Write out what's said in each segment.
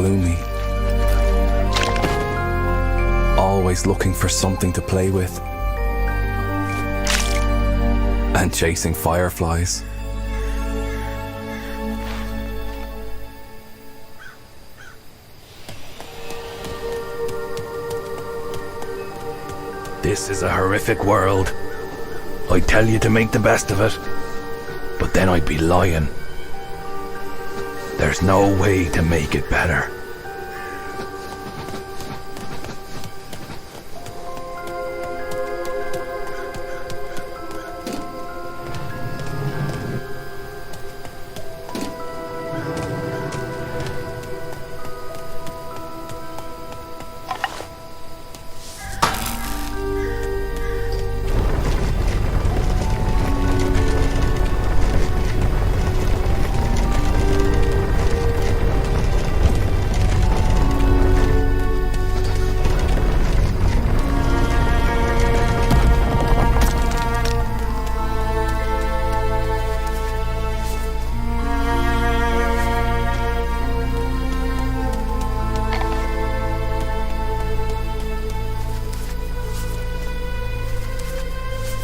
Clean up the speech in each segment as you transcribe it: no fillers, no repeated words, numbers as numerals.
gloomy. Always looking for something to play with. And chasing fireflies. This is a horrific world. I'd tell you to make the best of it, but then I'd be lying. There's no way to make it better.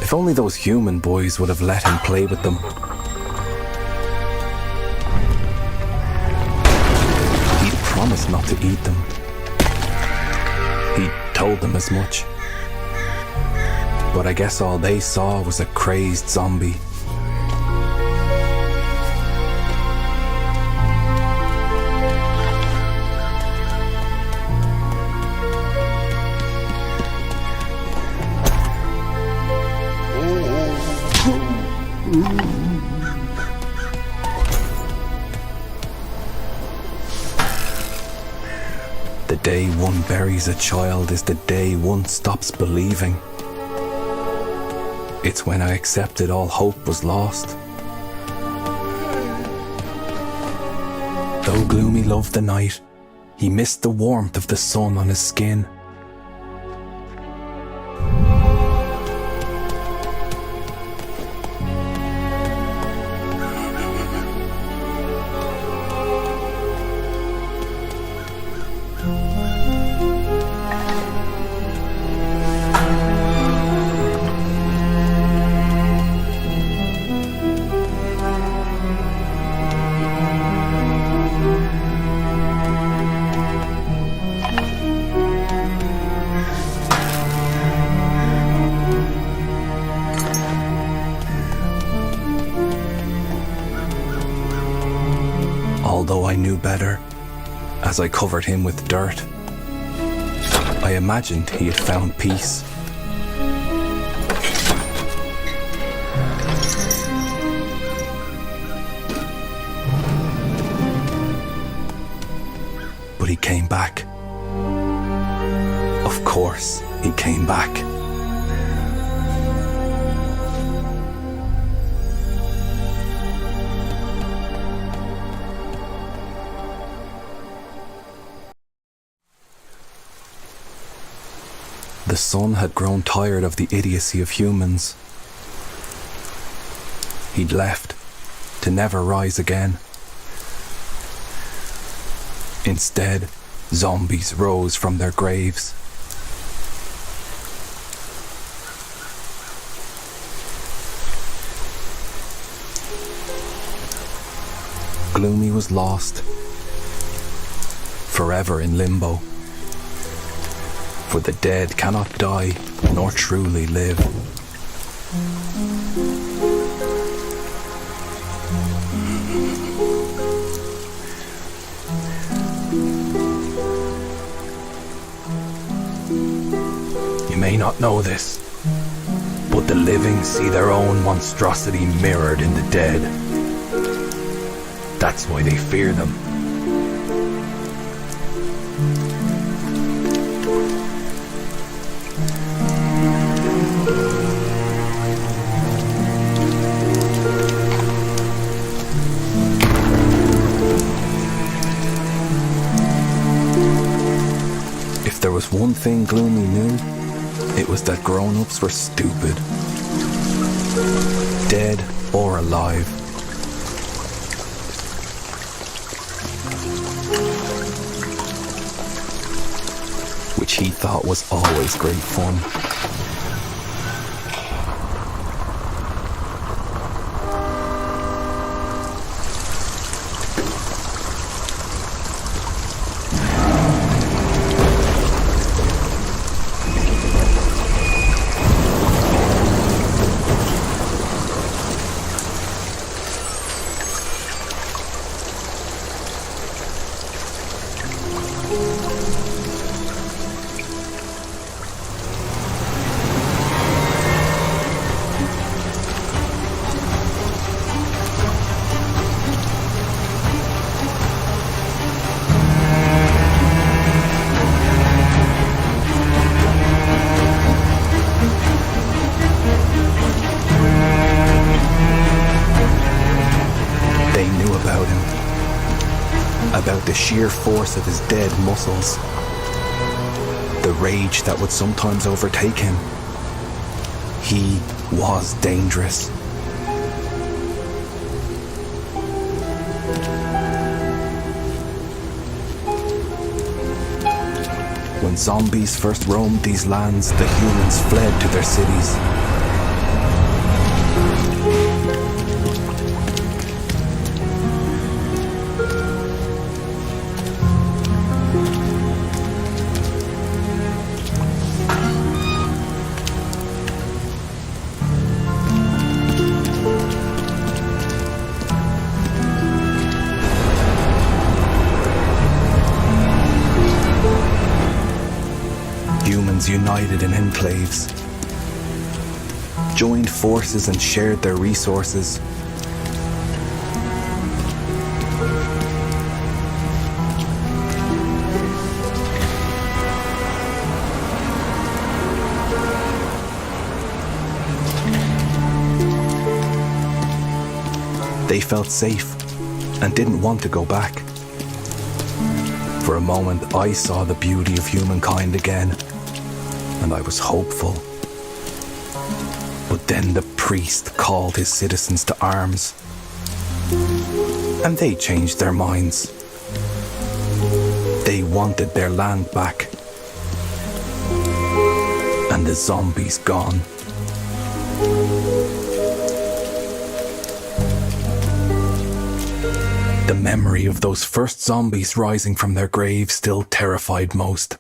If only those human boys would have let him play with them. He'd promised not to eat them. He'd told them as much. But I guess all they saw was a crazed zombie. The day one buries a child is the day one stops believing. It's when I accepted all hope was lost. Though Gloomy loved the night, he missed the warmth of the sun on his skin. Although I knew better, as I covered him with dirt, I imagined he had found peace. But he came back. Of course, he came back. The sun had grown tired of the idiocy of humans. He'd left, to never rise again. Instead, zombies rose from their graves. Gloomy was lost, forever in limbo. For the dead cannot die, nor truly live. You may not know this, but the living see their own monstrosity mirrored in the dead. That's why they fear them. There was one thing Gloomy knew, it was that grown-ups were stupid. Dead or alive. which he thought was always great fun. About the sheer force of his dead muscles, the rage that would sometimes overtake him. He was dangerous. When zombies first roamed these lands, the humans fled to their cities. United in enclaves, joined forces and shared their resources. They felt safe and didn't want to go back. For a moment, I saw the beauty of humankind again, and I was hopeful. But then the priest called his citizens to arms, and they changed their minds. They wanted their land back, and the zombies gone. The memory of those first zombies rising from their graves still terrified most.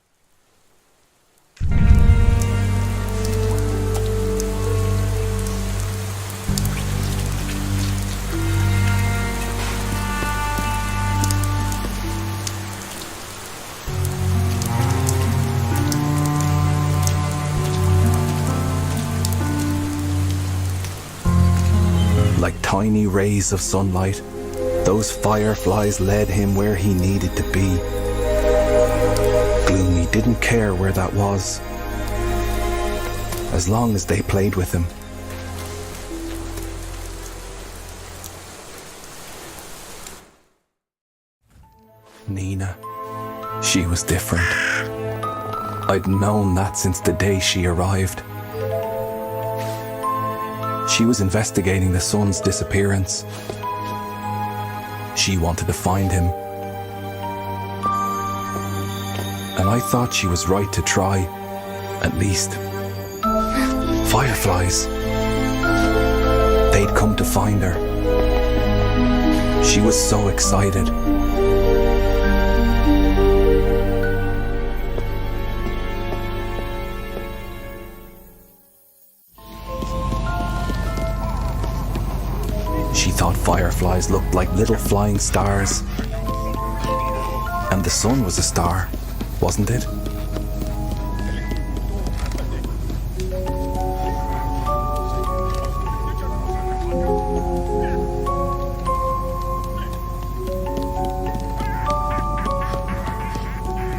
Like tiny rays of sunlight, those fireflies led him where he needed to be. Gloomy didn't care where that was, as long as they played with him. Nina, she was different. I'd known that since the day she arrived. She was investigating the son's disappearance. She wanted to find him. And I thought she was right to try, at least. Fireflies. They'd come to find her. She was so excited. She thought fireflies looked like little flying stars. And the sun was a star, wasn't it?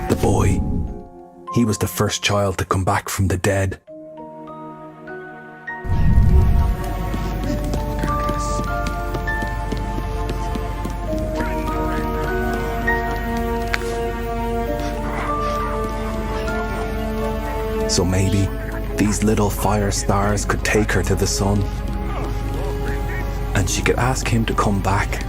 The boy, he was the first child to come back from the dead. So maybe these little fire stars could take her to the sun, and she could ask him to come back.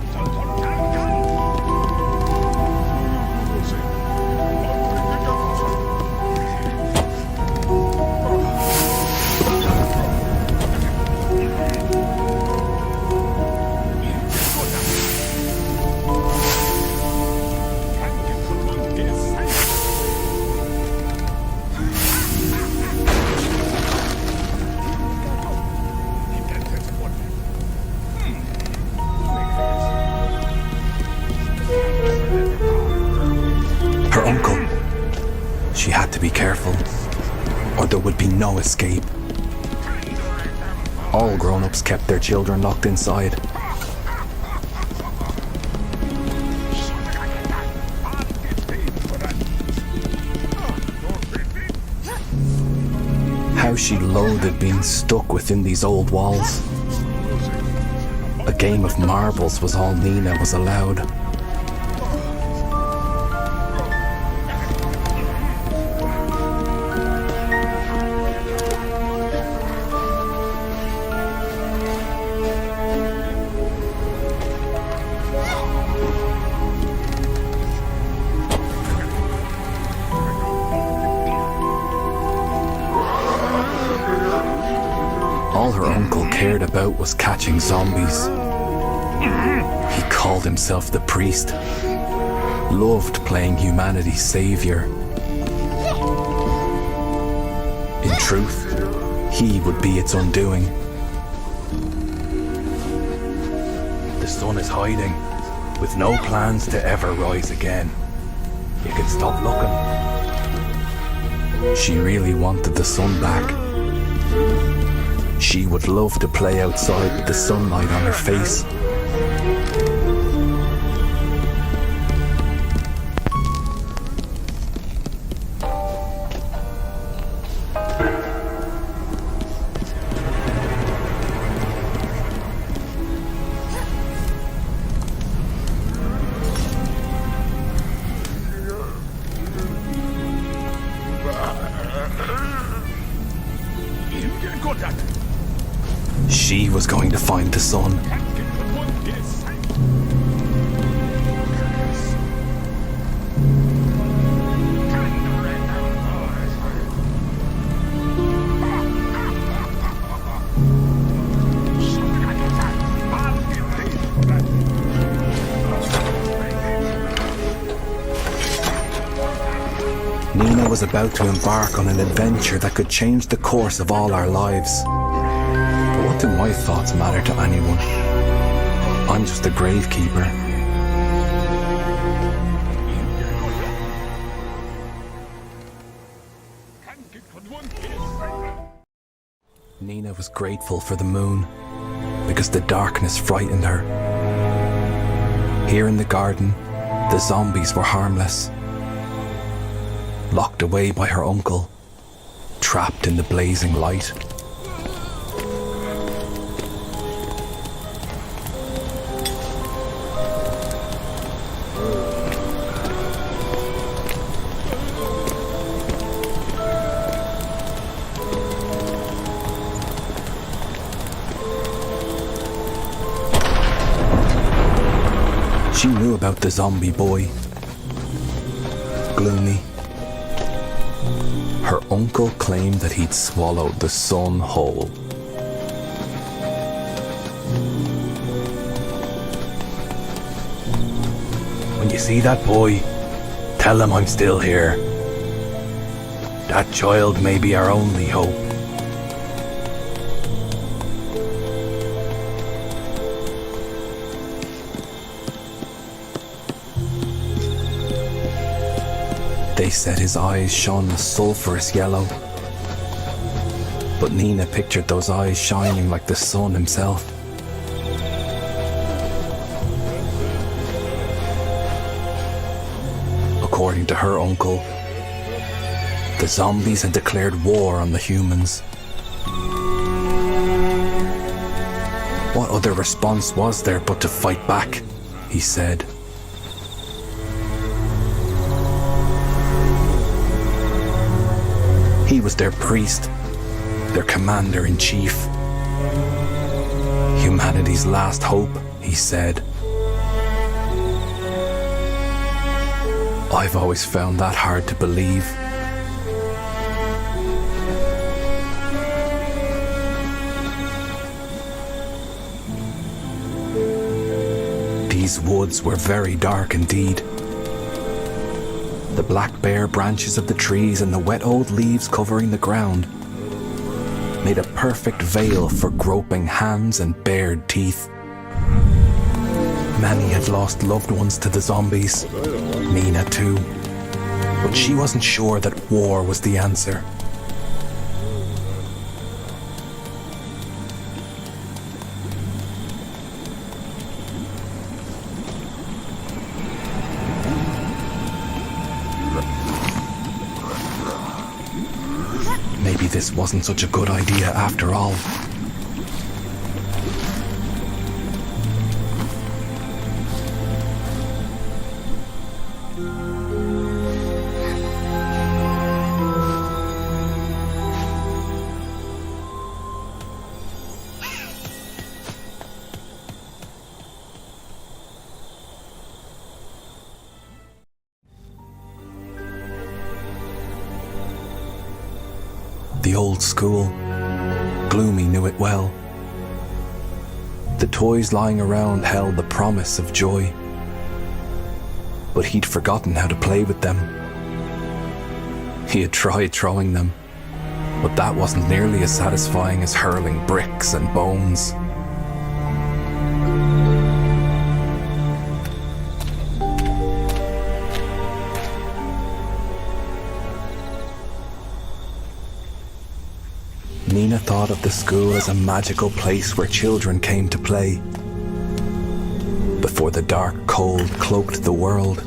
She had to be careful, or there would be no escape. All grown-ups kept their children locked inside. How she loathed being stuck within these old walls. A game of marbles was all Nina was allowed. All her uncle cared about was catching zombies. He called himself the priest, loved playing humanity's savior. In truth, he would be its undoing. The sun is hiding, with no plans to ever rise again. You can stop looking. She really wanted the sun back. She would love to play outside with the sunlight on her face. She was going to find the sun. Nina was about to embark on an adventure that could change the course of all our lives. What do my thoughts matter to anyone? I'm just a gravekeeper. Nina was grateful for the moon, because the darkness frightened her. Here in the garden, the zombies were harmless. Locked away by her uncle, trapped in the blazing light. She knew about the zombie boy, Gloomy. Her uncle claimed that he'd swallowed the sun whole. When you see that boy, tell him I'm still here. That child may be our only hope. They said his eyes shone a sulphurous yellow. But Nina pictured those eyes shining like the sun himself. According to her uncle, the zombies had declared war on the humans. What other response was there but to fight back, he said. He was their priest, their commander-in-chief. Humanity's last hope, he said. I've always found that hard to believe. These woods were very dark indeed. The black bare branches of the trees and the wet old leaves covering the ground made a perfect veil for groping hands and bared teeth. Many had lost loved ones to the zombies, Nina too. but she wasn't sure that war was the answer. Maybe this wasn't such a good idea after all. The old school. Gloomy knew it well. The toys lying around held the promise of joy. But he'd forgotten how to play with them. He had tried throwing them, but that wasn't nearly as satisfying as hurling bricks and bones. Nina thought of the school as a magical place where children came to play, before the dark cold cloaked the world.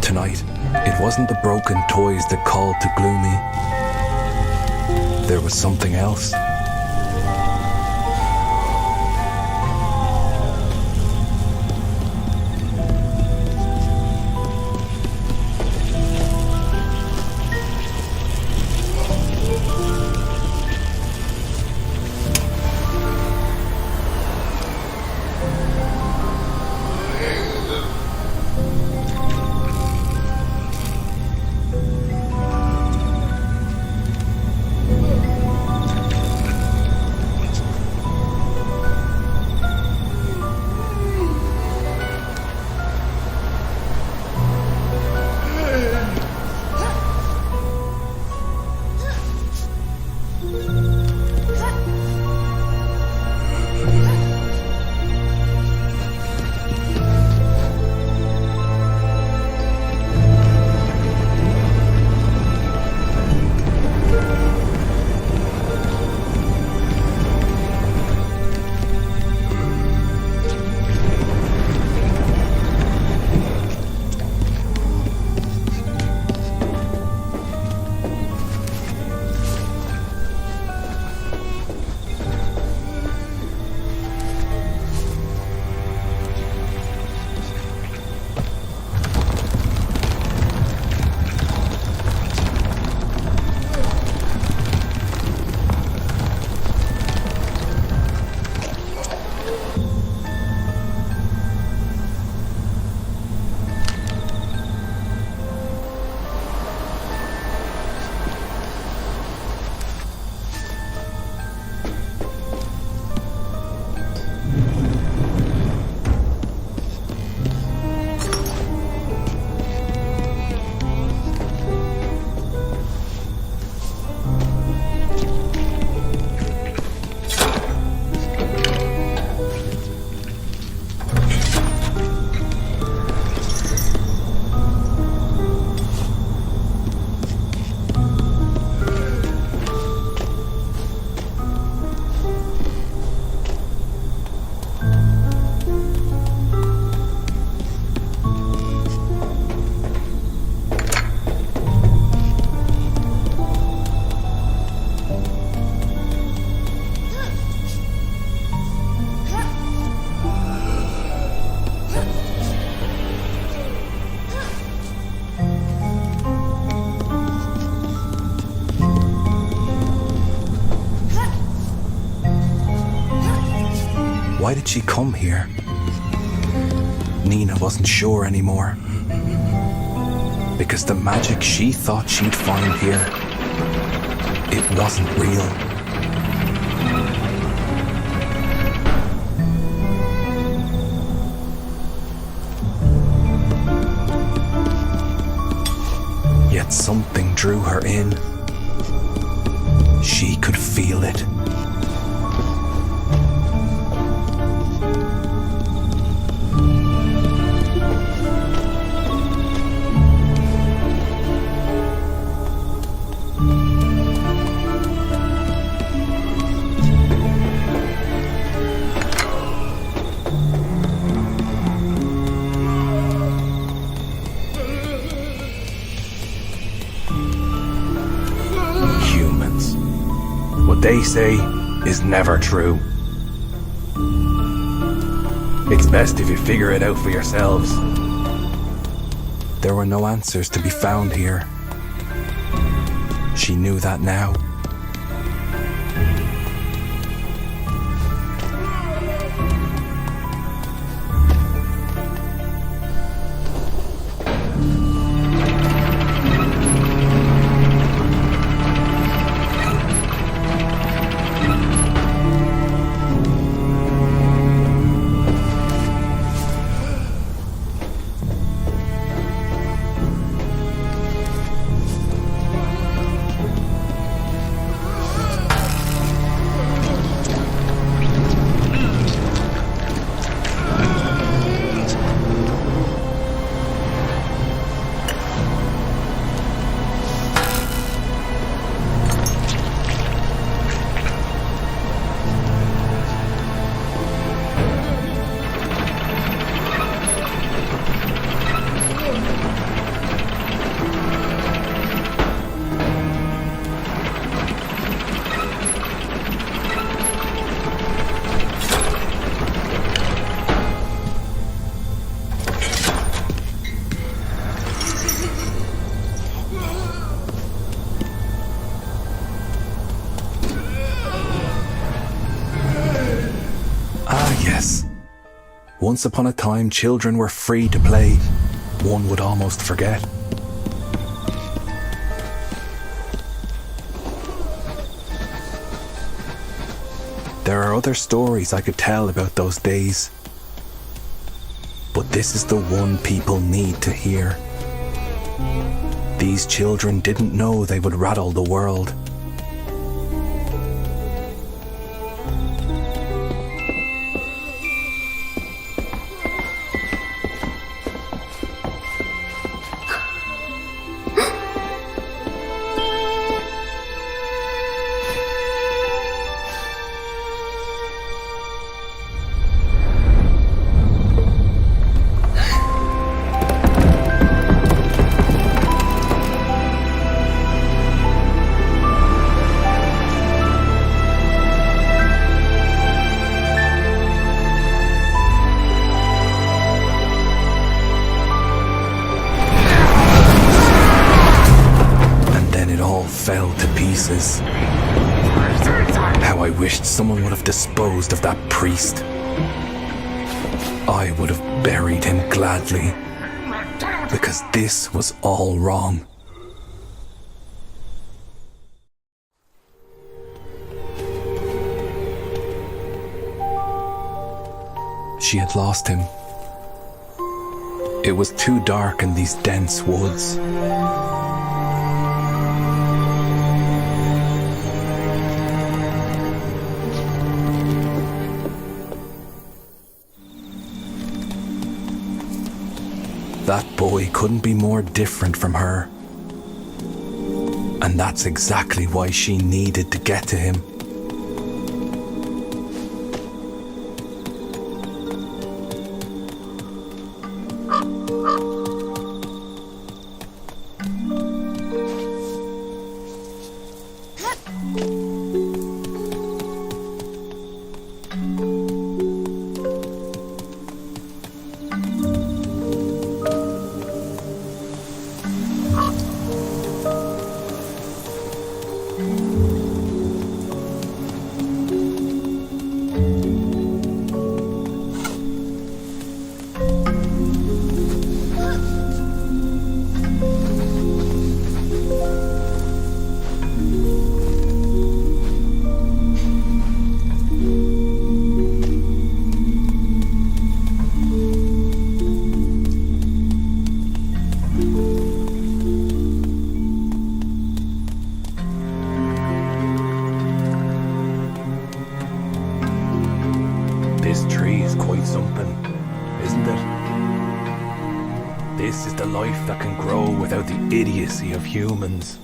Tonight, it wasn't the broken toys that called to Gloomy. There was something else. Why did she come here? Nina wasn't sure anymore. Because the magic she thought she'd find here, it wasn't real. Yet something drew her in. She could feel it. They say is never true. It's best if you figure it out for yourselves. There were no answers to be found here. She knew that now. Once upon a time, children were free to play. One would almost forget. There are other stories I could tell about those days. But this is the one people need to hear. These children didn't know they would rattle the world. Fell to pieces. How I wished someone would have disposed of that priest. I would have buried him gladly, because this was all wrong. She had lost him. It was too dark in these dense woods. That boy couldn't be more different from her. And that's exactly why she needed to get to him. This tree is quite something, isn't it? This is the life that can grow without the idiocy of humans.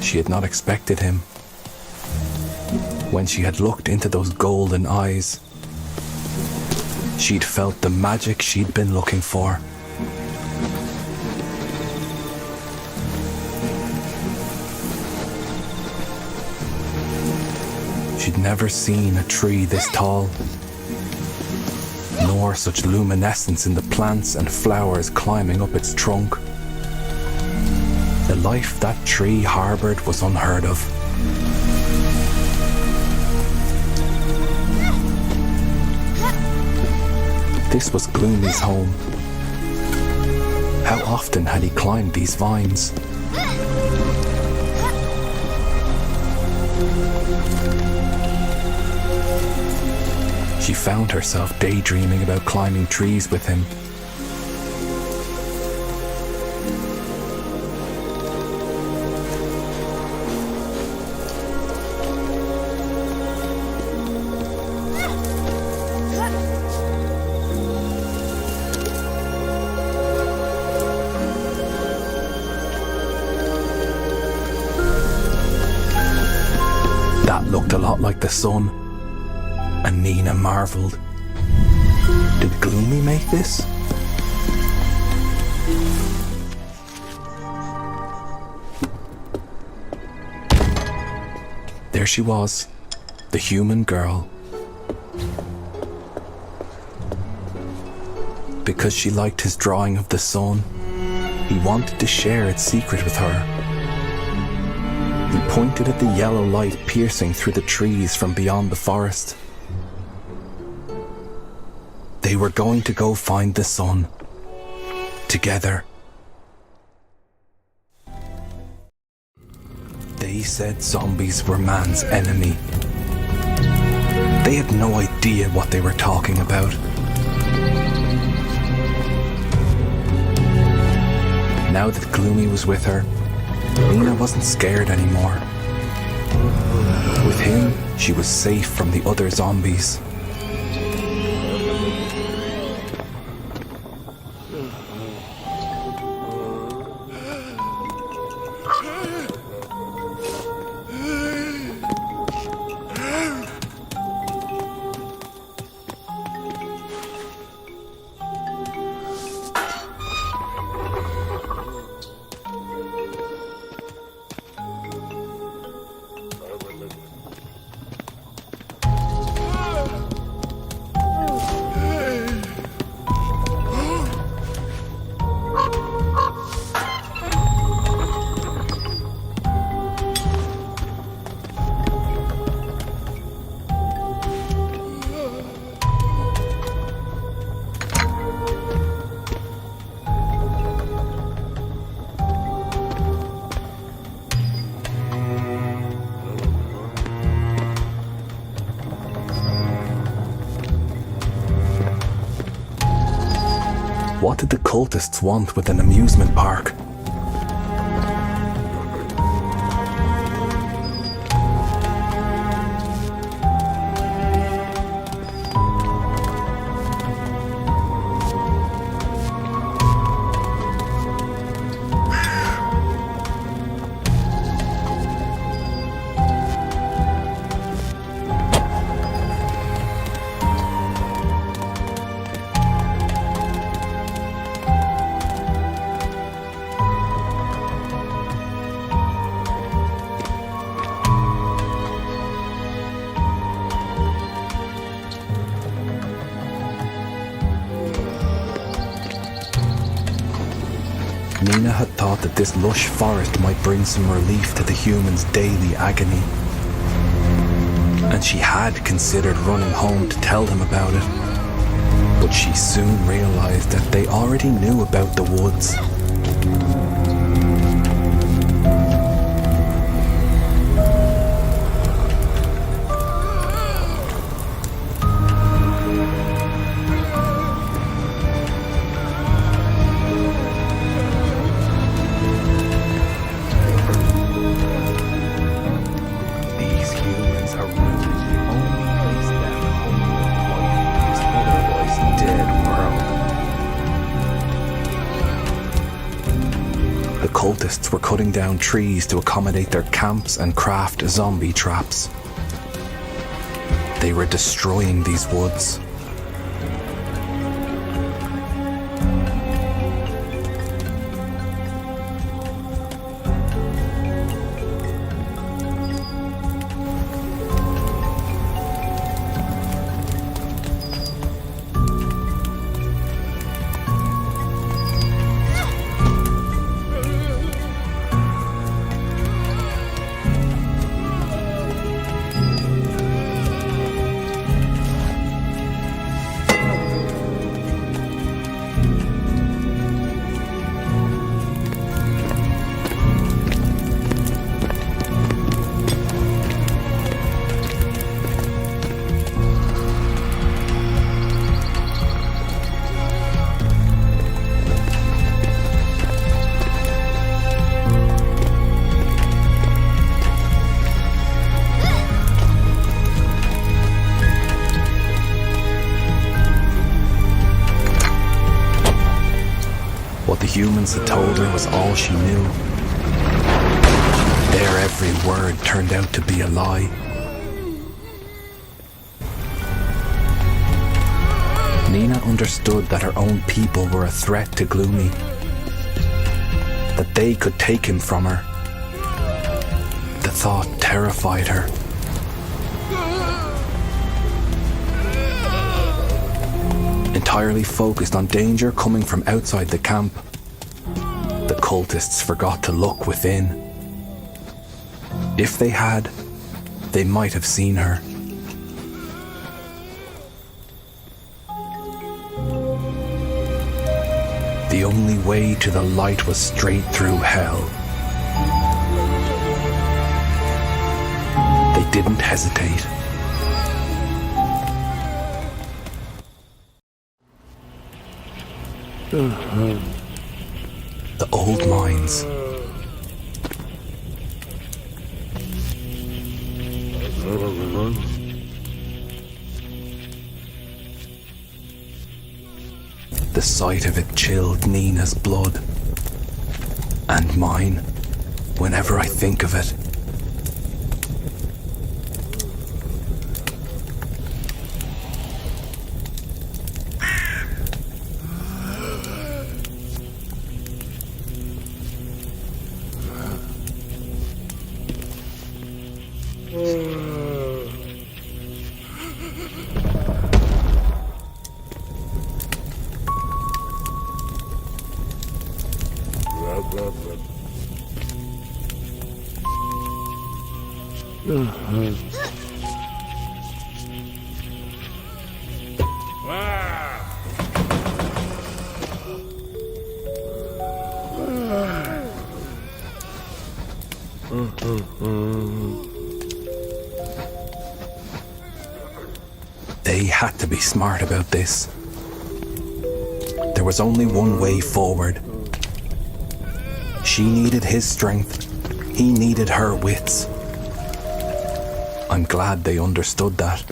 She had not expected him. When she had looked into those golden eyes, she'd felt the magic she'd been looking for. She'd never seen a tree this tall, nor such luminescence in the plants and flowers climbing up its trunk. The life that tree harbored was unheard of. This was Gloomy's home. How often had he climbed these vines? She found herself daydreaming about climbing trees with him. That looked a lot like the sun, and Nina marveled. Did Gloomy make this? There she was, the human girl. Because she liked his drawing of the sun, he wanted to share its secret with her. He pointed at the yellow light piercing through the trees from beyond the forest. They were going to go find the sun, together. They said zombies were man's enemy. They had no idea what they were talking about. Now that Gloomy was with her, Nina wasn't scared anymore. With him, she was safe from the other zombies. What did the cultists want with an amusement park? Nina had thought that this lush forest might bring some relief to the humans' daily agony. And she had considered running home to tell them about it. But she soon realized that they already knew about the woods. cultists were cutting down trees to accommodate their camps and craft zombie traps. They were destroying these woods. What the humans had told her was all she knew. Their every word turned out to be a lie. Nina understood that her own people were a threat to Gloomy, that they could take him from her. The thought terrified her. Entirely focused on danger coming from outside the camp, the cultists forgot to look within. If they had, they might have seen her. The only way to the light was straight through hell. They didn't hesitate. The old mines. The sight of it chilled Nina's blood. And mine, whenever I think of it. They had to be smart about this. There was only one way forward. She needed his strength. He needed her wits. I'm glad they understood that.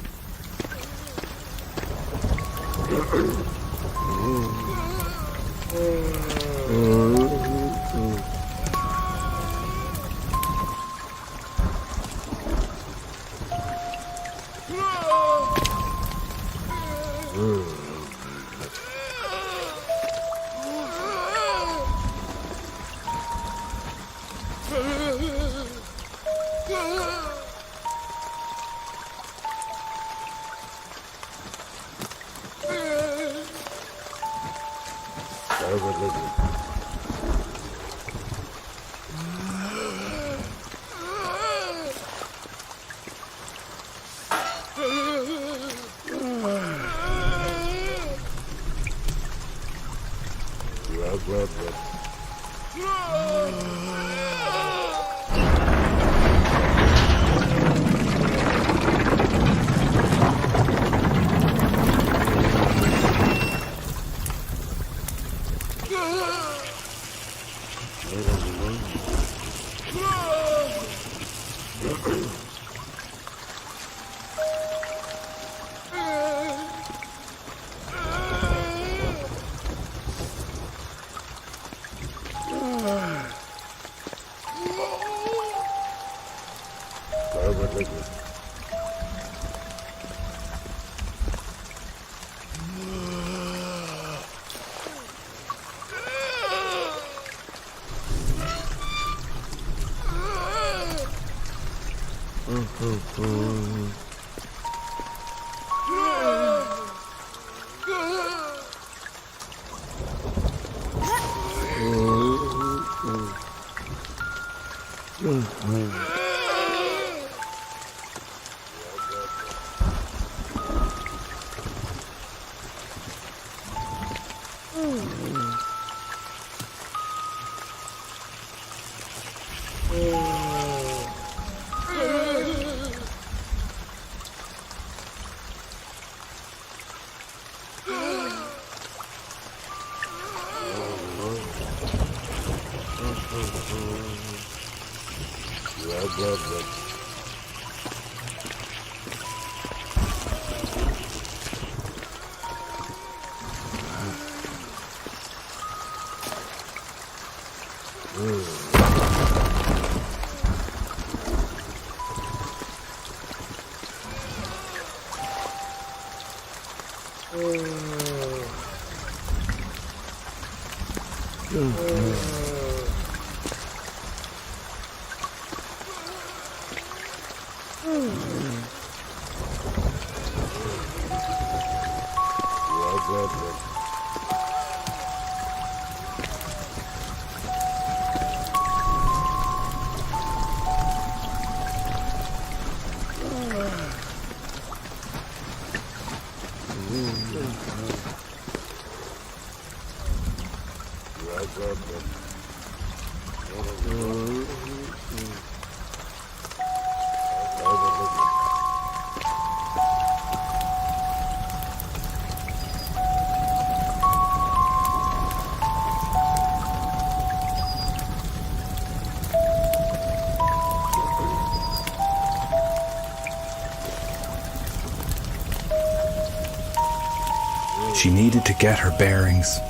She needed to get her bearings.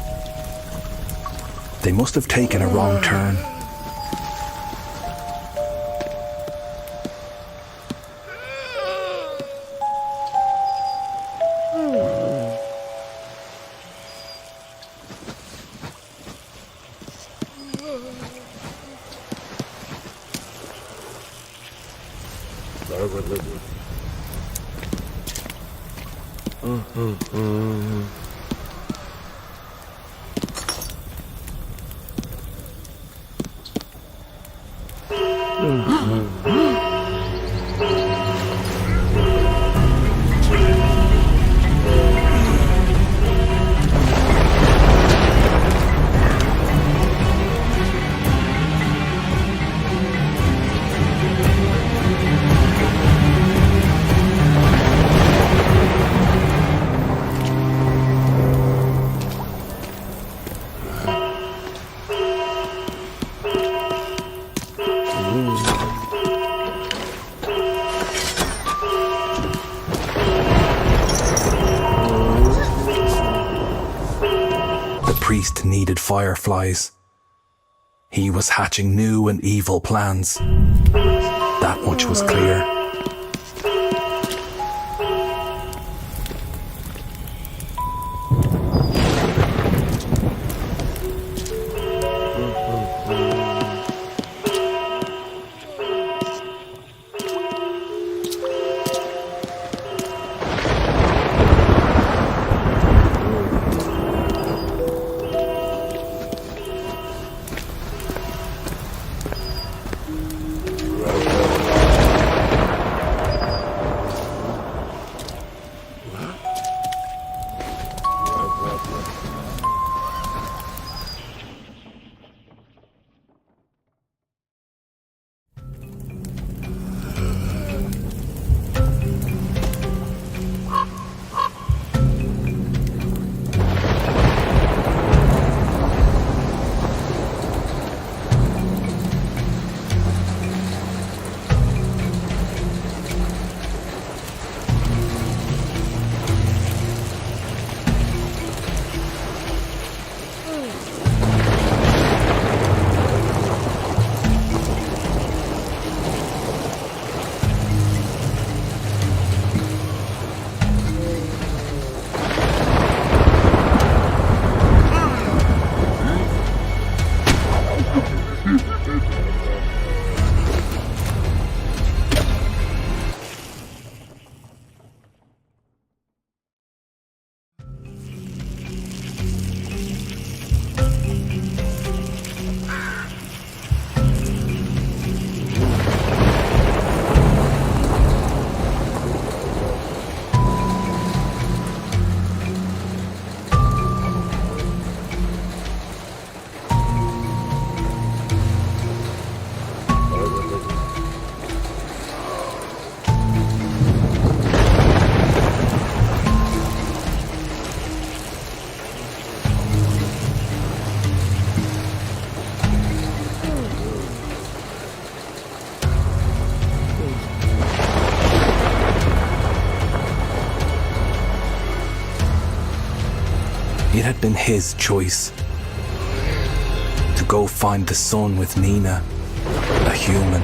They must have taken a wrong turn. Priest needed fireflies. He was hatching new and evil plans. That much was clear. It had been his choice to go find the sun with Nina, a human.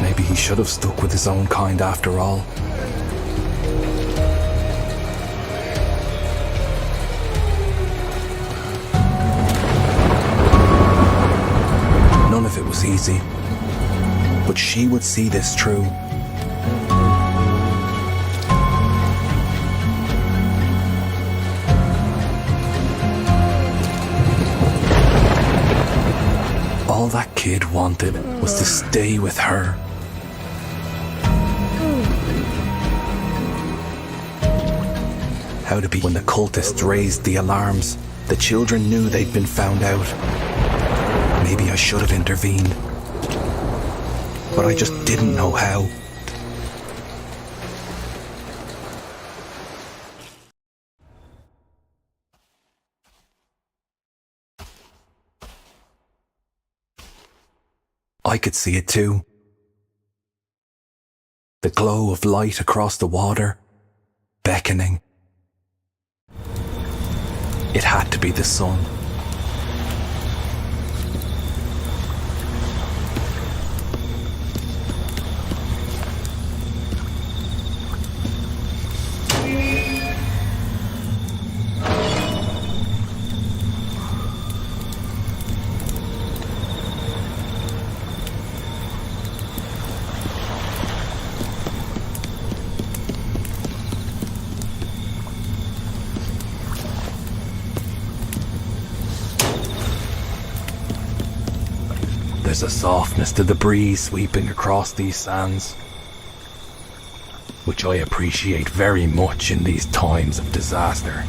Maybe he should have stuck with his own kind after all. None of it was easy, but she would see this through. All that kid wanted was to stay with her. How to be when the cultists raised the alarms, the children knew they'd been found out. Maybe I should have intervened, but I just didn't know how. I could see it too. The glow of light across the water, beckoning. It had to be the sun. There's a softness to the breeze sweeping across these sands, which I appreciate very much in these times of disaster.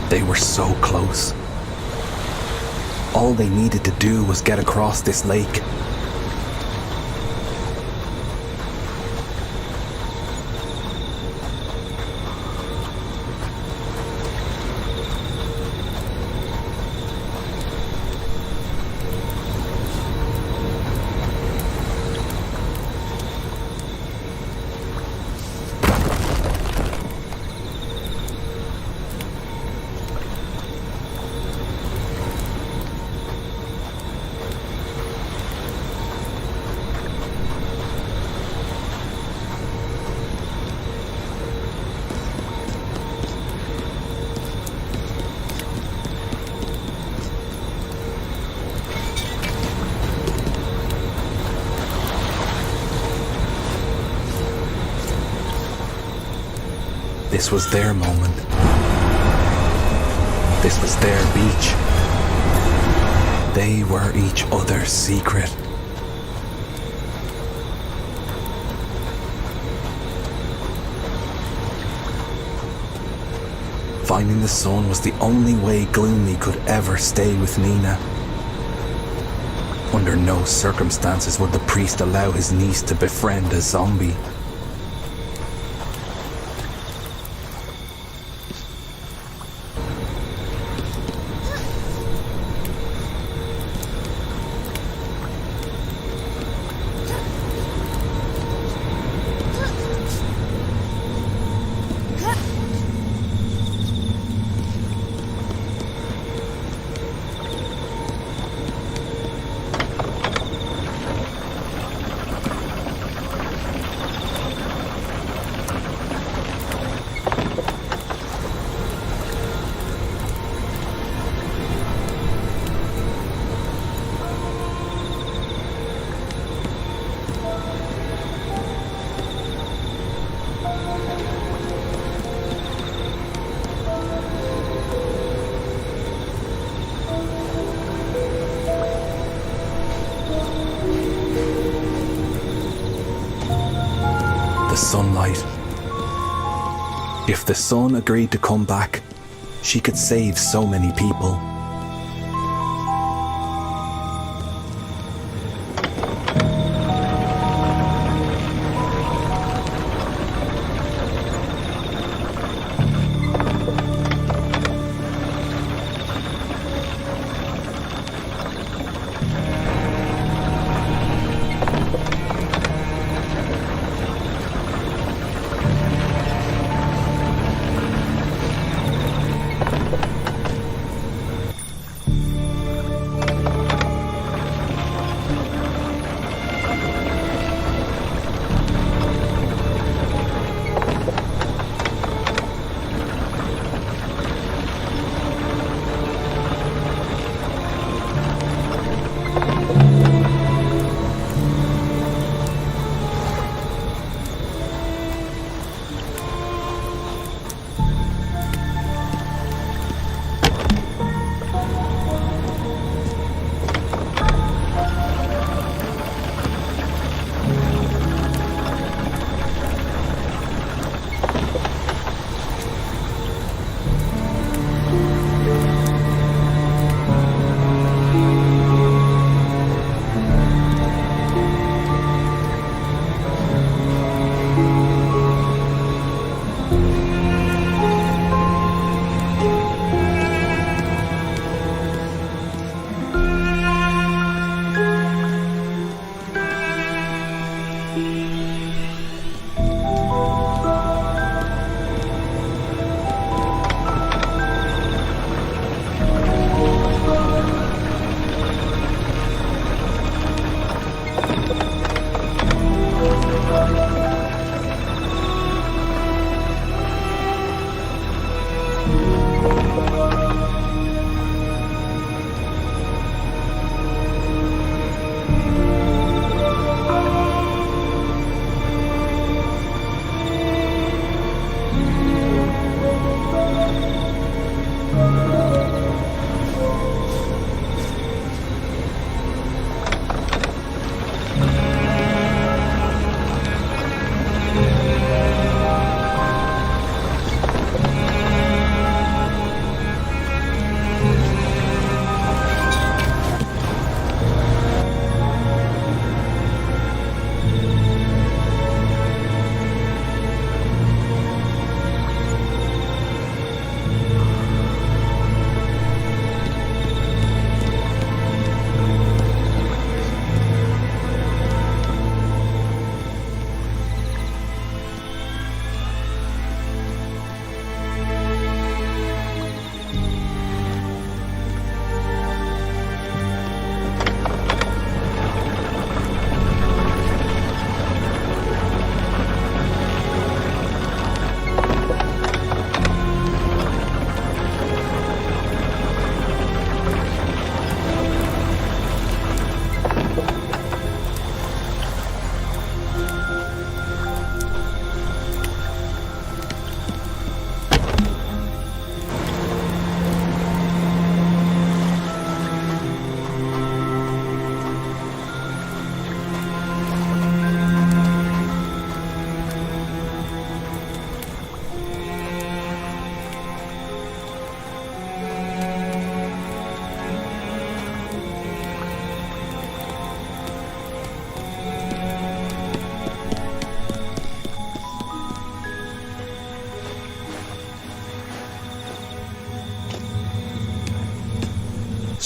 They were so close. All they needed to do was get across this lake. This was their moment. This was their beach. They were each other's secret. Finding the sun was the only way Gloomy could ever stay with Nina. Under no circumstances would the priest allow his niece to befriend a zombie. Sunlight. If the sun agreed to come back, she could save so many people.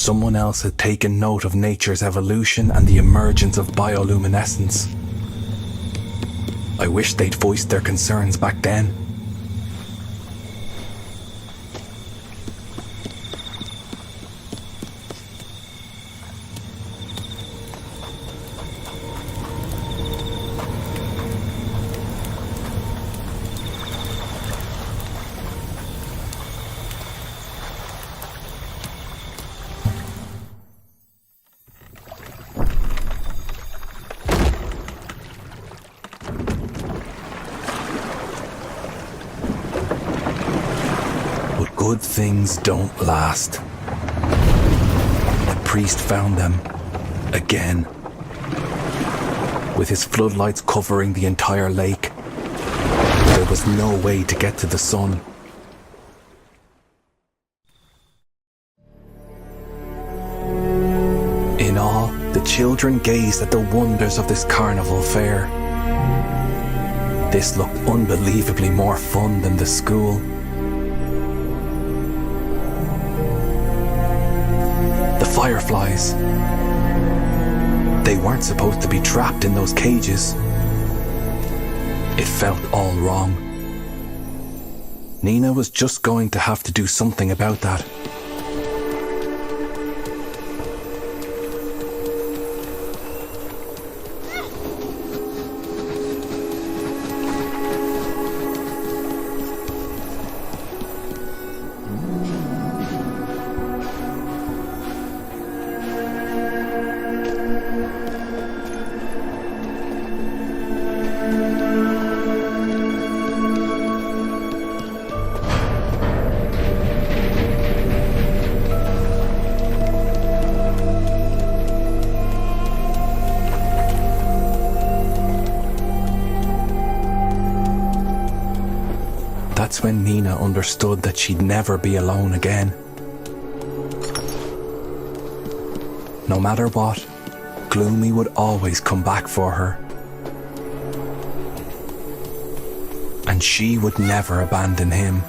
Someone else had taken note of nature's evolution and the emergence of bioluminescence. I wish they'd voiced their concerns back then. Good things don't last. The priest found them again, with his floodlights covering the entire lake. There was no way to get to the sun. In awe, the children gazed at the wonders of this carnival fair. This looked unbelievably more fun than the school. Fireflies. They weren't supposed to be trapped in those cages. It felt all wrong. Nina was just going to have to do something about that. That's when Nina understood that she'd never be alone again. No matter what, Gloomy would always come back for her. And she would never abandon him.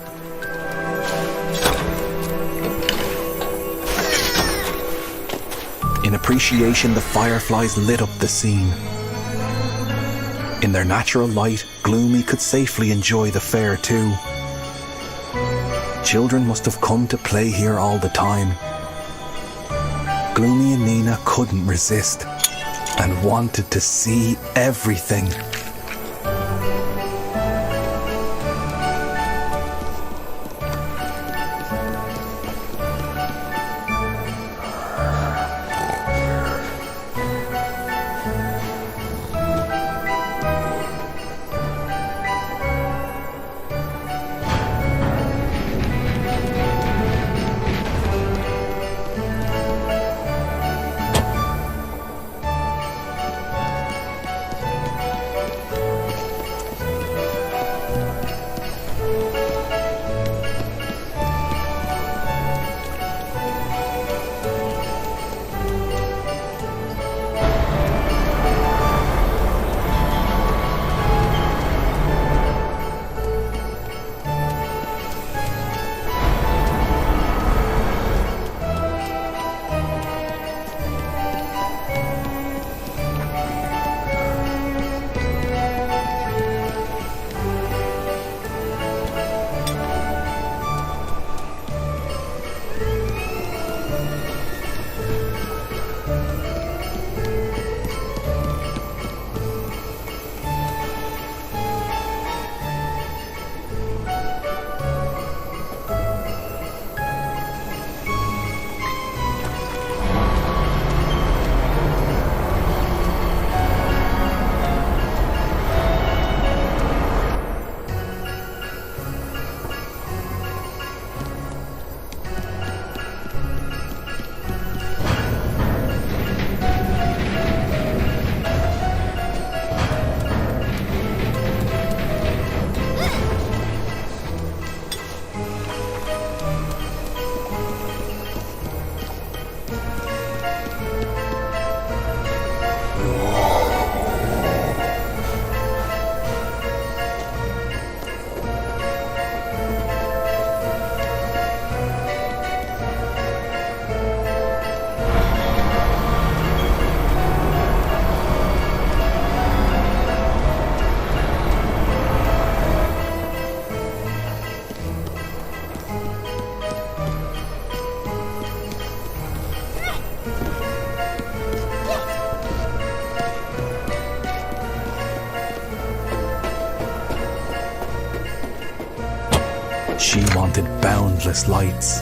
In appreciation, the fireflies lit up the scene. In their natural light, Gloomy could safely enjoy the fair too. Children must have come to play here all the time. Gloomy and Nina couldn't resist and wanted to see everything. wanted boundless lights.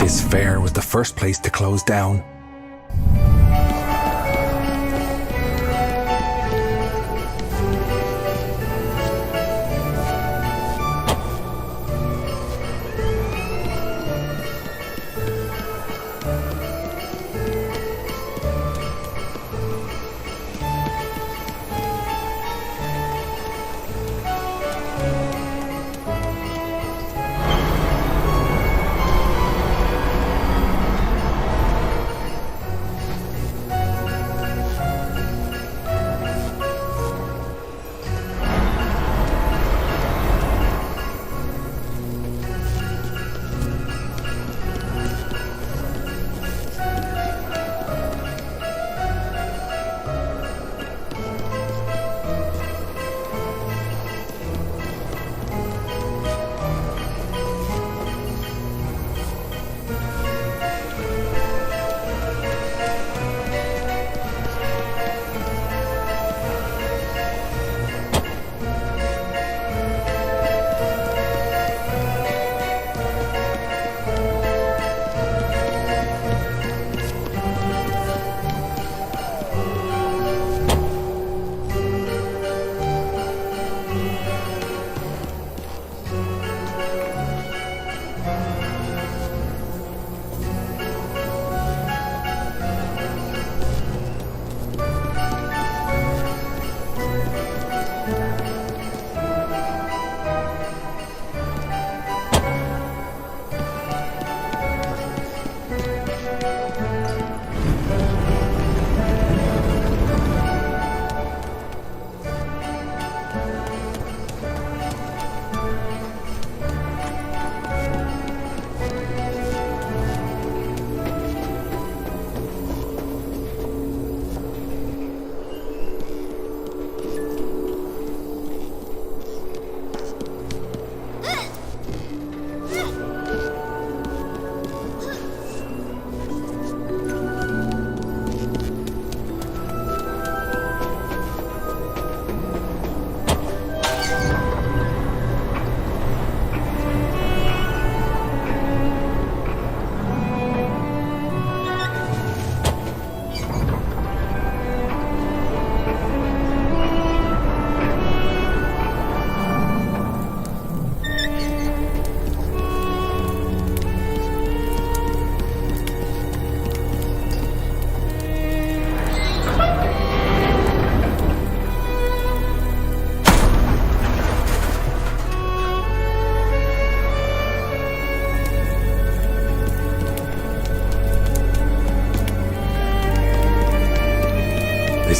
This fair was the first place to close down.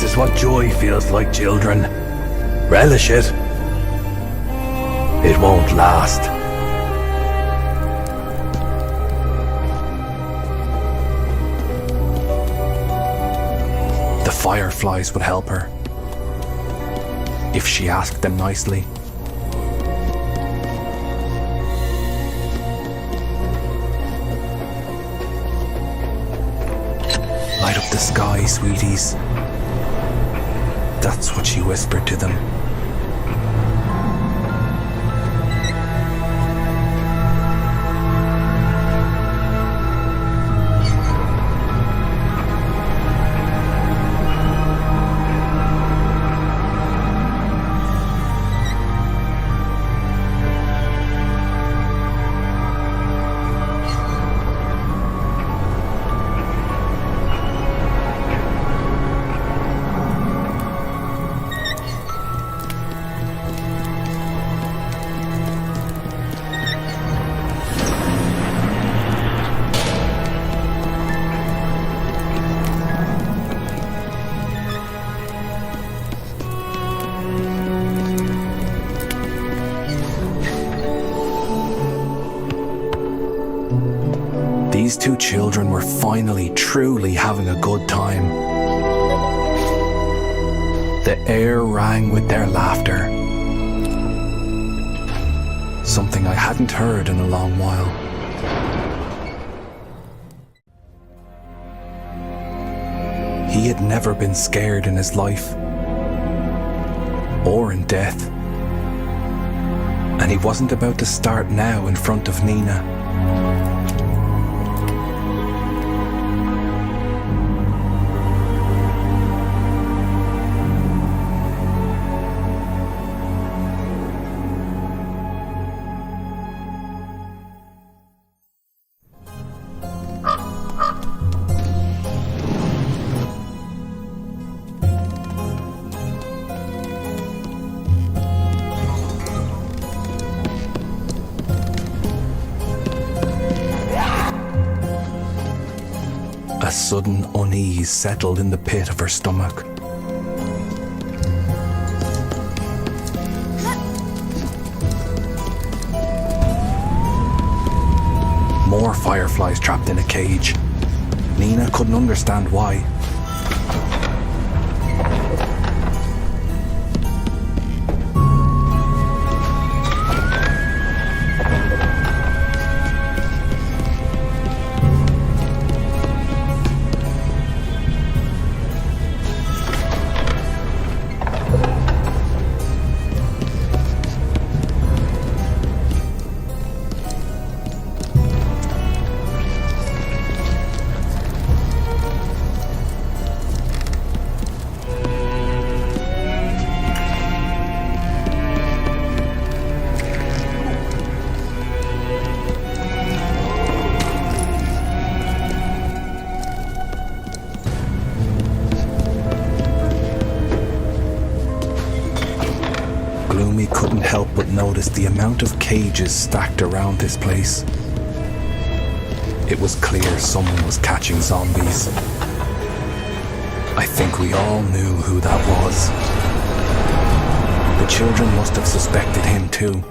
This is what joy feels like, children. Relish it. It won't last. The fireflies would help her, if she asked them nicely. Light up the sky, sweeties. That's what she whispered to them. These two children were finally, truly having a good time. The air rang with their laughter. Something I hadn't heard in a long while. He had never been scared in his life, or in death. And he wasn't about to start now in front of Nina. A sudden unease settled in the pit of her stomach. More fireflies trapped in a cage. Nina couldn't understand why. Gloomy couldn't help but notice the amount of cages stacked around this place. It was clear someone was catching zombies. I think we all knew who that was. The children must have suspected him too.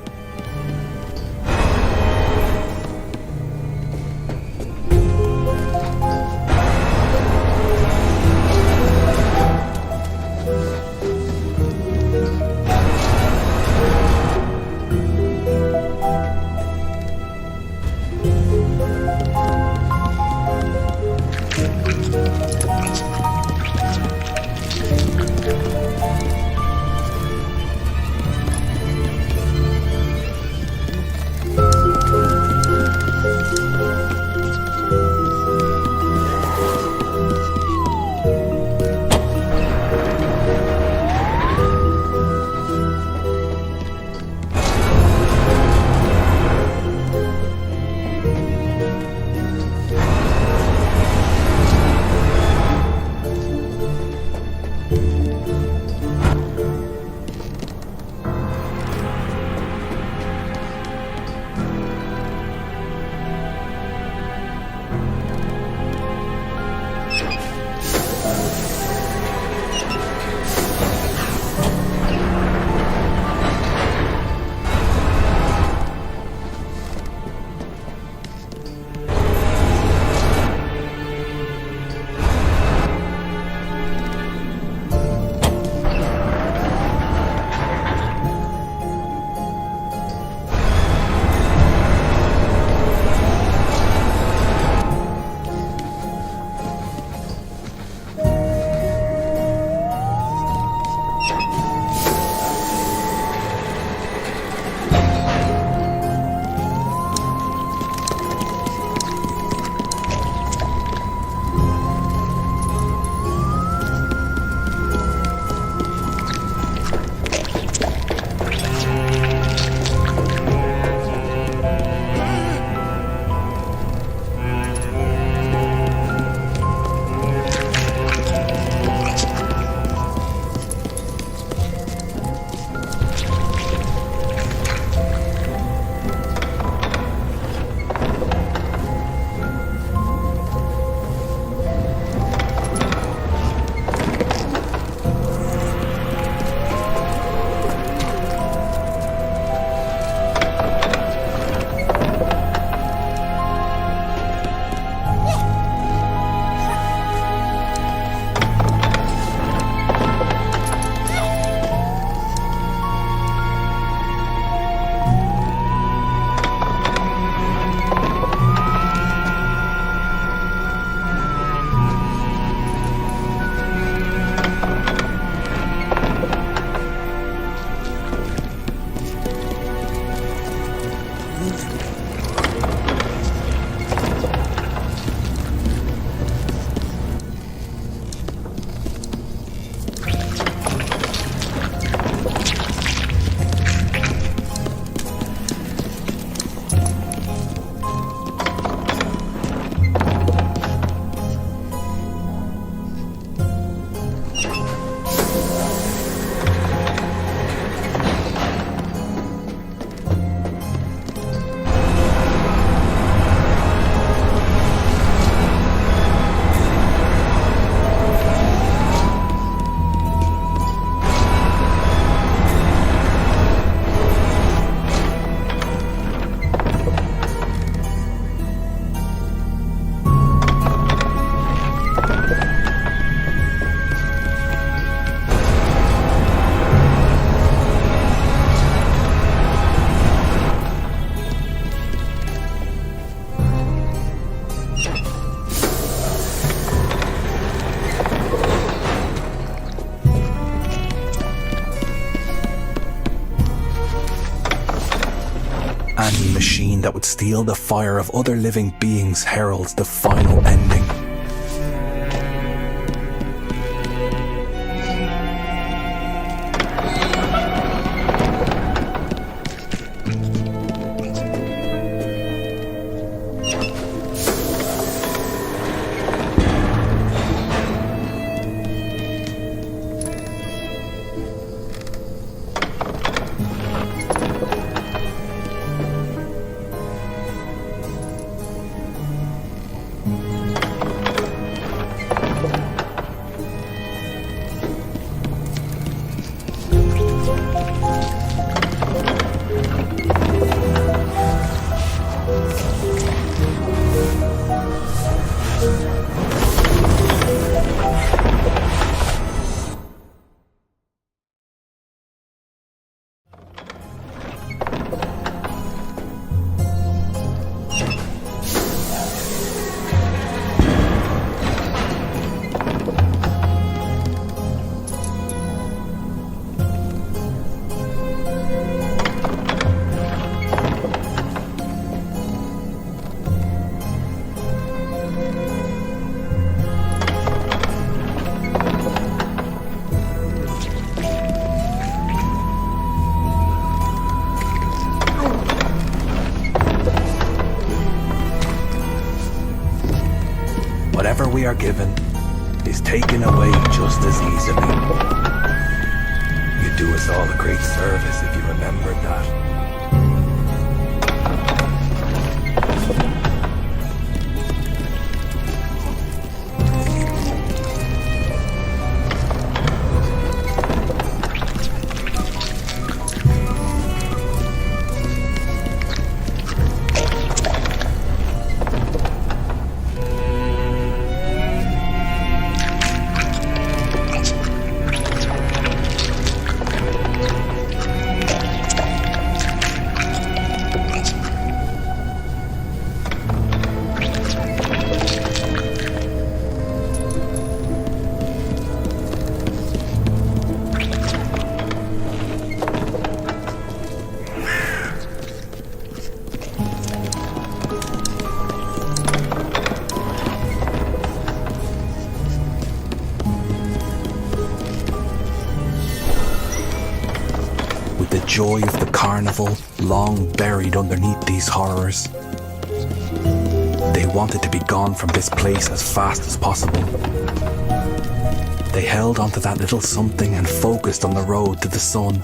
that would steal the fire of other living beings heralds the final ending. Whatever we are given is taken away just as easily. You'd do us all a great service if you remembered that. The joy of the carnival long buried underneath these horrors. They wanted to be gone from this place as fast as possible. They held onto that little something and focused on the road to the sun.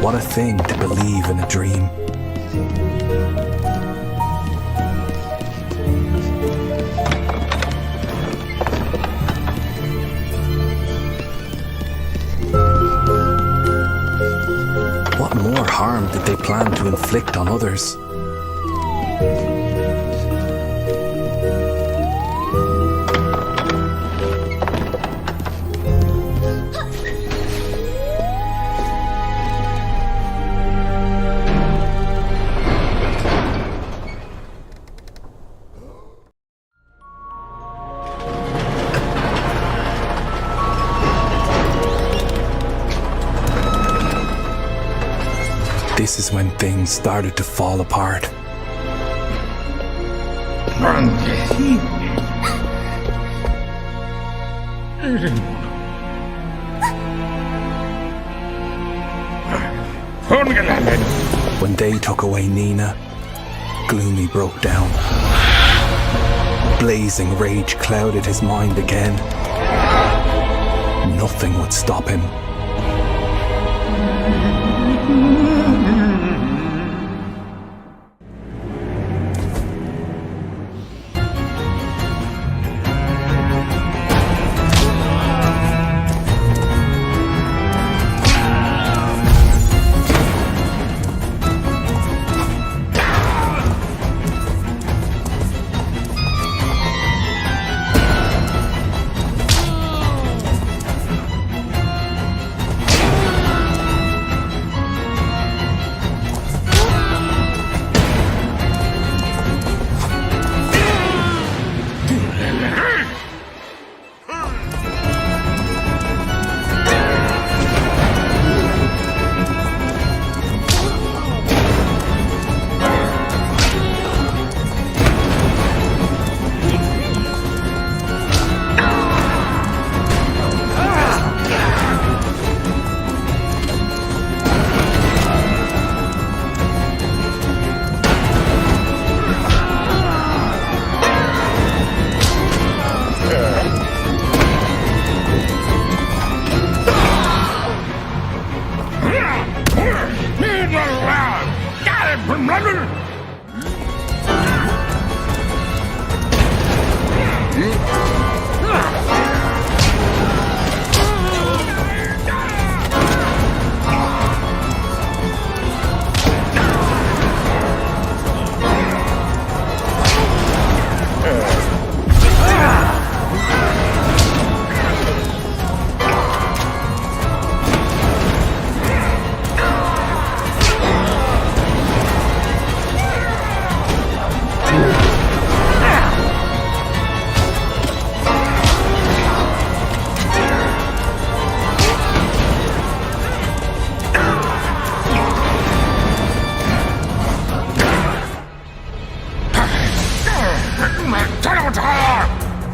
What a thing to believe in a dream. What more harm did they plan to inflict on others? This is when things started to fall apart. When they took away Nina, Gloomy broke down. Blazing rage clouded his mind again. Nothing would stop him.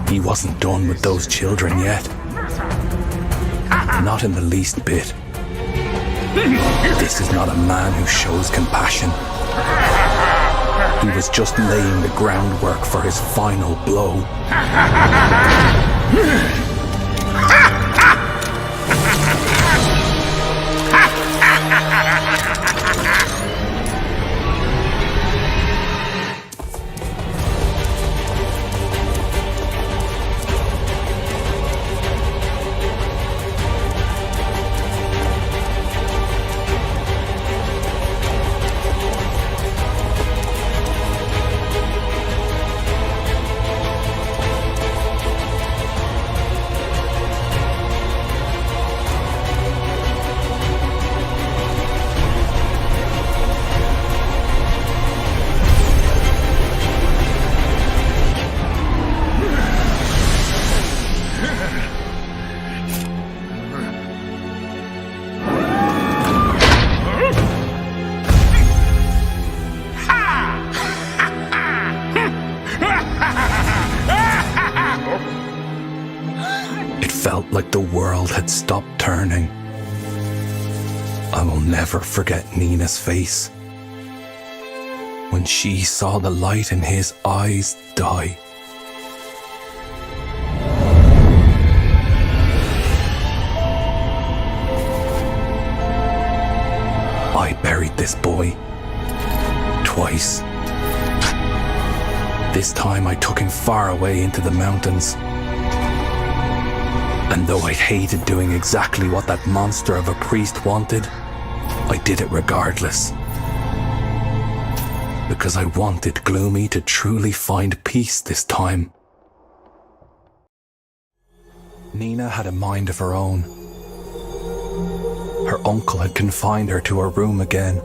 He wasn't done with those children yet. Not in the least bit. This is not a man who shows compassion. He was just laying the groundwork for his final blow. Felt like the world had stopped turning. I will never forget Nina's face when she saw the light in his eyes die. I buried this boy twice. This time I took him far away into the mountains. And though I hated doing exactly what that monster of a priest wanted, I did it regardless. Because I wanted Gloomy to truly find peace this time. Nina had a mind of her own. Her uncle had confined her to her room again.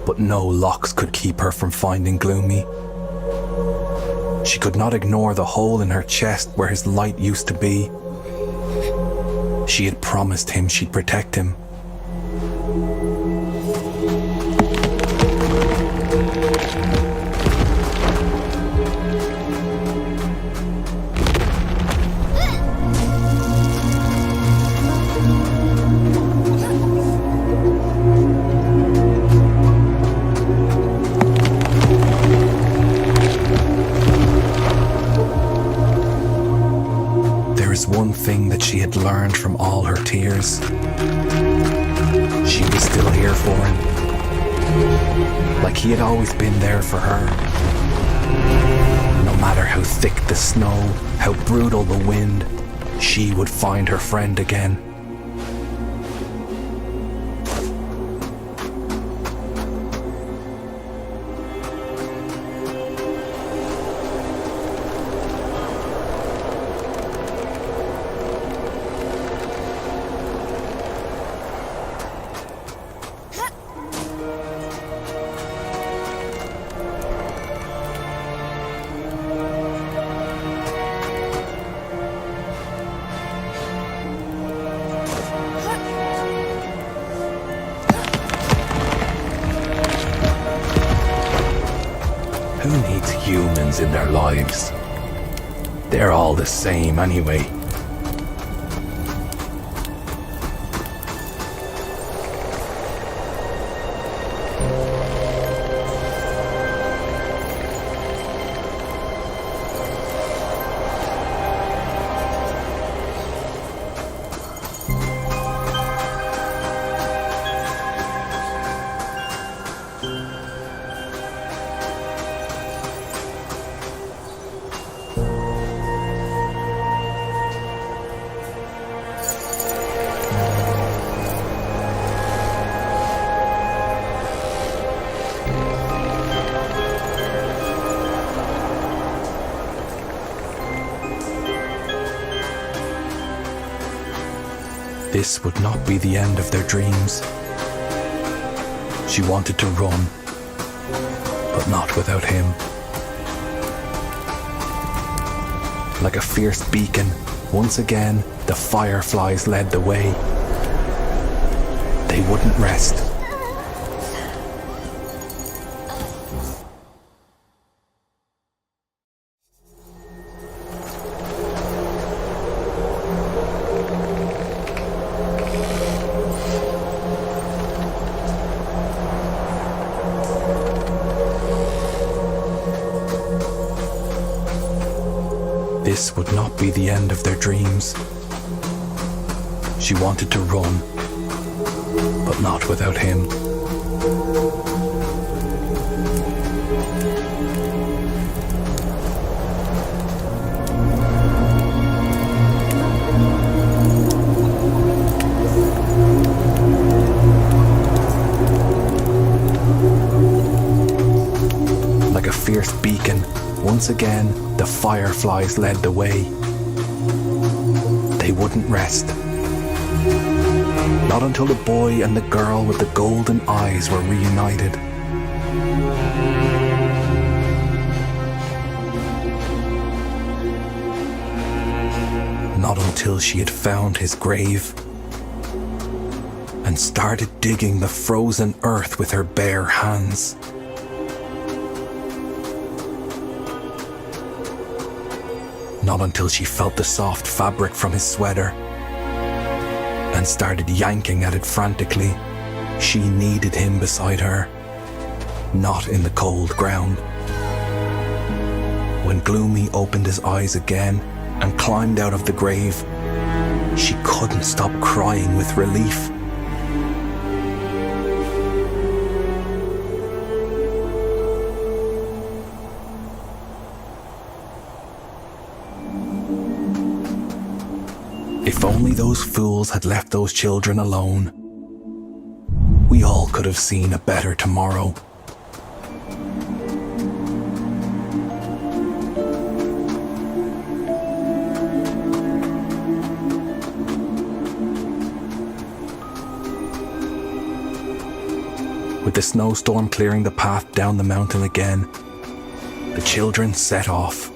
But no locks could keep her from finding Gloomy. She could not ignore the hole in her chest where his light used to be. She had promised him she'd protect him. One thing that she had learned from all her tears. She was still here for him. Like he had always been there for her. No matter how thick the snow, how brutal the wind, she would find her friend again. Who needs humans in their lives? They're all the same anyway. This would not be the end of their dreams. She wanted to run, but not without him. Like a fierce beacon, once again, the fireflies led the way. They wouldn't rest. This would not be the end of their dreams. She wanted to run, but not without him. Like a fierce beacon, once again, the fireflies led the way. They wouldn't rest. Not until the boy and the girl with the golden eyes were reunited. Not until she had found his grave and started digging the frozen earth with her bare hands. Not until she felt the soft fabric from his sweater and started yanking at it frantically. She needed him beside her, not in the cold ground. When Gloomy opened his eyes again and climbed out of the grave, she couldn't stop crying with relief. If only those fools had left those children alone, we all could have seen a better tomorrow. With the snowstorm clearing the path down the mountain again, the children set off.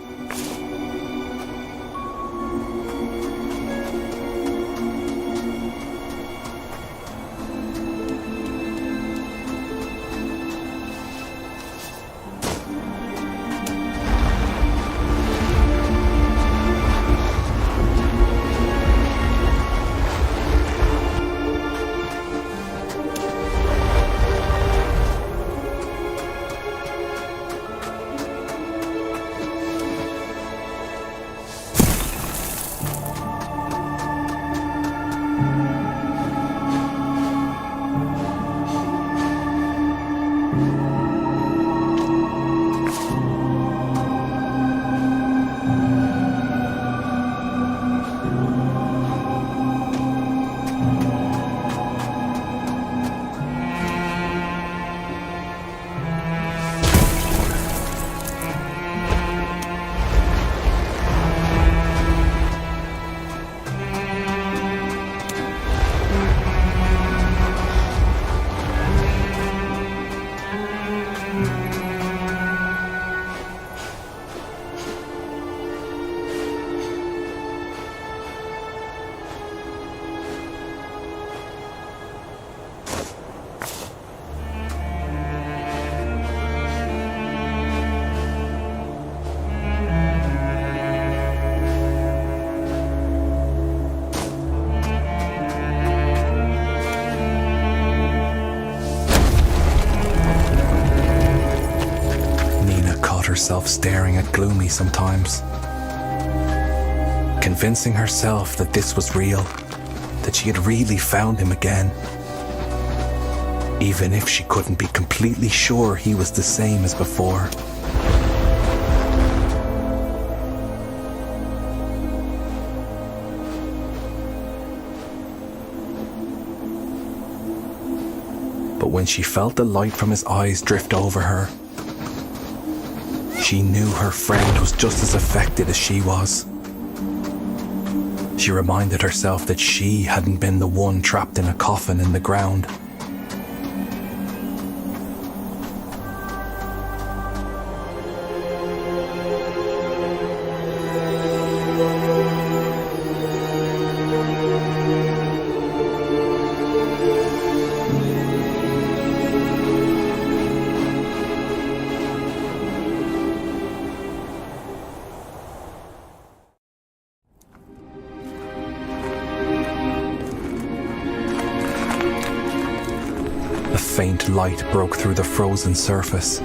Herself staring at Gloomy sometimes, convincing herself that this was real, that she had really found him again, even if she couldn't be completely sure he was the same as before. But when she felt the light from his eyes drift over her, she knew her friend was just as affected as she was. She reminded herself that she hadn't been the one trapped in a coffin in the ground. Faint light broke through the frozen surface,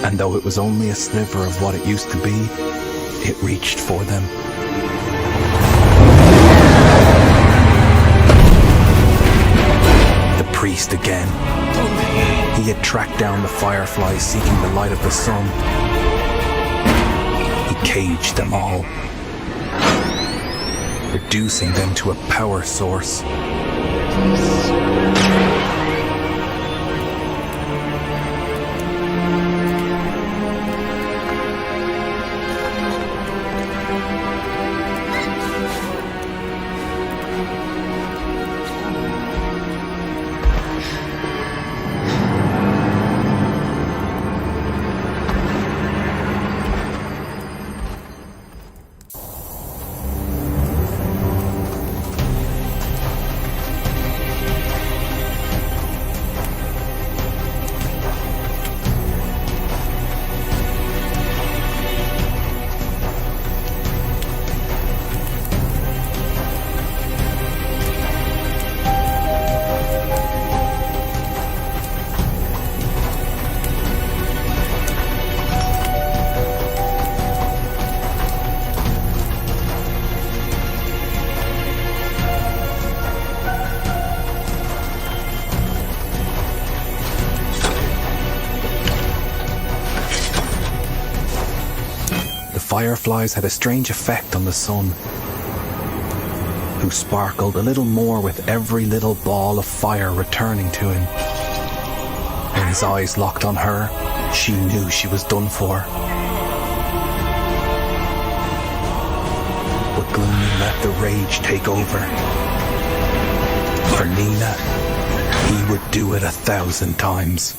and though it was only a sliver of what it used to be, It reached for them. The priest again. He had tracked down the fireflies seeking the light of the sun. He caged them all, reducing them to a power source. Fireflies had a strange effect on the sun, who sparkled a little more with every little ball of fire returning to him. When his eyes locked on her, she knew she was done for. But Gloomy let the rage take over. For Nina, he would do it 1,000 times.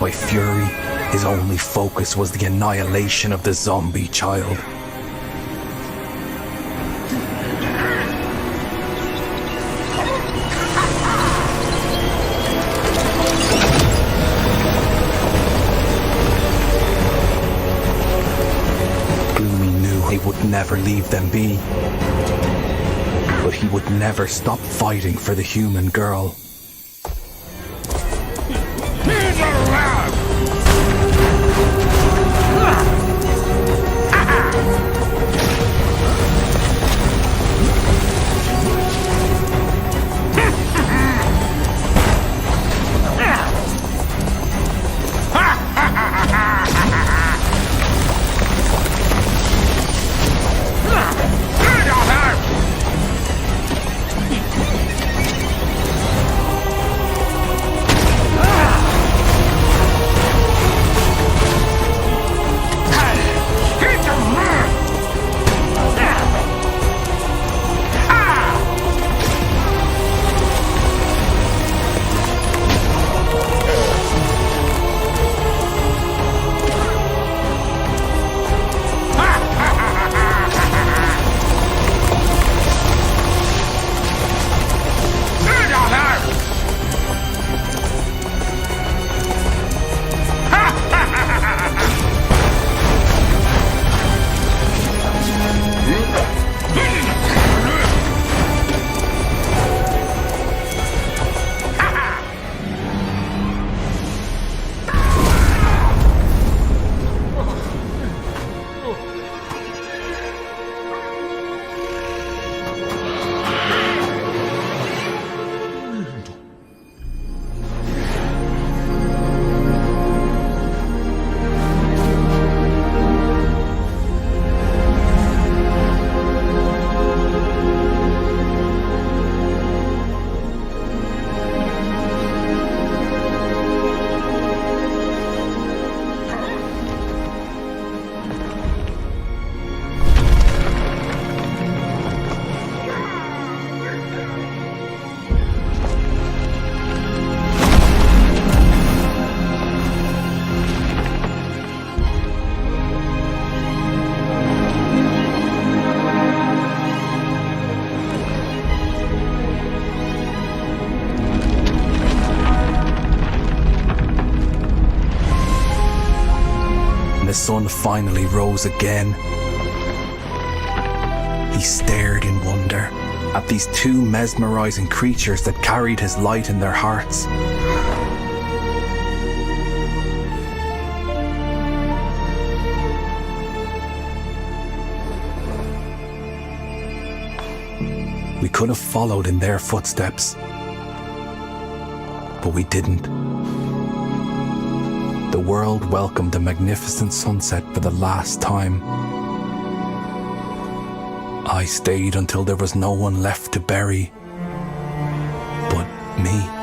by fury, his only focus was the annihilation of the zombie child. Gloomy knew he would never leave them be, but he would never stop fighting for the human girl. The sun finally rose again. He stared in wonder at these two mesmerizing creatures that carried his light in their hearts. We could have followed in their footsteps, but we didn't. The world welcomed the magnificent sunset for the last time. I stayed until there was no one left to bury but me.